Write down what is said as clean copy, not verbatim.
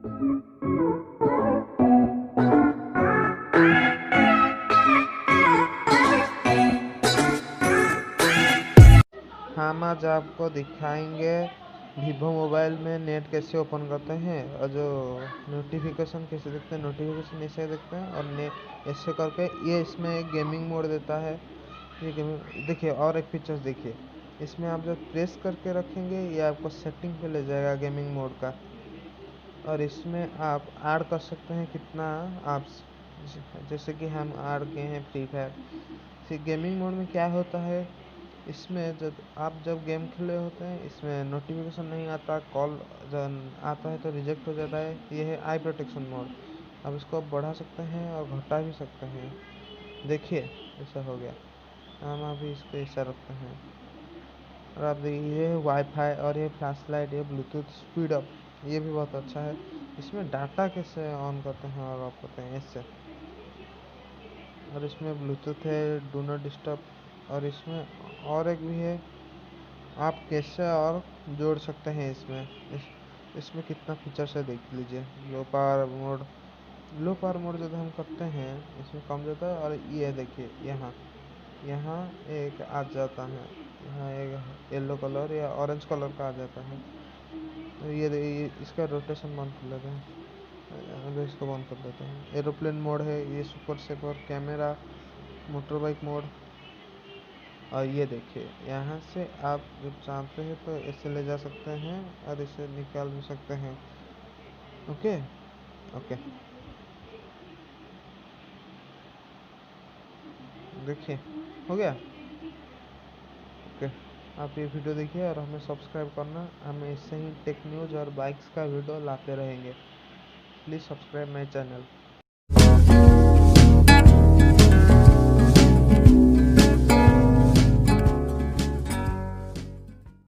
हम आज आपको दिखाएंगे वीवो मोबाइल में नेट कैसे ओपन करते हैं और जो नोटिफिकेशन कैसे देखते हैं। नोटिफिकेशन ऐसे देखते हैं और नेट ऐसे करके ये इसमें एक गेमिंग मोड देता है। ये गेमिंग देखिए, और एक फीचर्स देखिए, इसमें आप जब प्रेस करके रखेंगे ये आपको सेटिंग पे ले जाएगा गेमिंग मोड का। और इसमें आप ऐड कर सकते हैं कितना आप, जैसे कि हम ऐड किए हैं फ्री फायर। फिर गेमिंग मोड में क्या होता है, इसमें जब गेम खेले होते हैं इसमें नोटिफिकेशन नहीं आता, कॉल जब आता है तो रिजेक्ट हो जाता है। ये है आई प्रोटेक्शन मोड। अब इसको आप बढ़ा सकते हैं और घटा भी सकते हैं। देखिए ऐसा हो गया। हम अभी इसको ऐसा रखते हैं और आप देखिए ये वाईफाई और ये फ्लैश लाइट, ये ब्लूटूथ स्पीड अप, ये भी बहुत अच्छा है। इसमें डाटा कैसे ऑन करते हैं और ऑफ करते हैं इससे। और इसमें ब्लूटूथ है, डू नॉट डिस्टर्ब। और इसमें और एक भी है, आप कैसे और जोड़ सकते हैं इसमें। इसमें कितना फीचर्स है देख लीजिए। Low power mode, low power mode जब हम करते हैं इसमें कम जाता है। और ये देखिए यहाँ यहाँ एक आ जाता है, यहाँ एक येलो कलर या ऑरेंज कलर का आ जाता है। तो ये इसका रोटेशन बंद कर लेते हैं। इसको बंद कर देते हैं। एरोप्लेन मोड है, ये super saver camera, motorbike mode. और ये देखिए यहाँ से आप जब चाहते हैं तो इसे ले जा सकते हैं और इसे निकाल भी सकते हैं। ओके ओके, देखिए हो गया। ओके, आप ये वीडियो देखिए और हमें सब्सक्राइब करना। हमें इससे ही टेक न्यूज़ और बाइक्स का वीडियो लाते रहेंगे। Please subscribe my channel.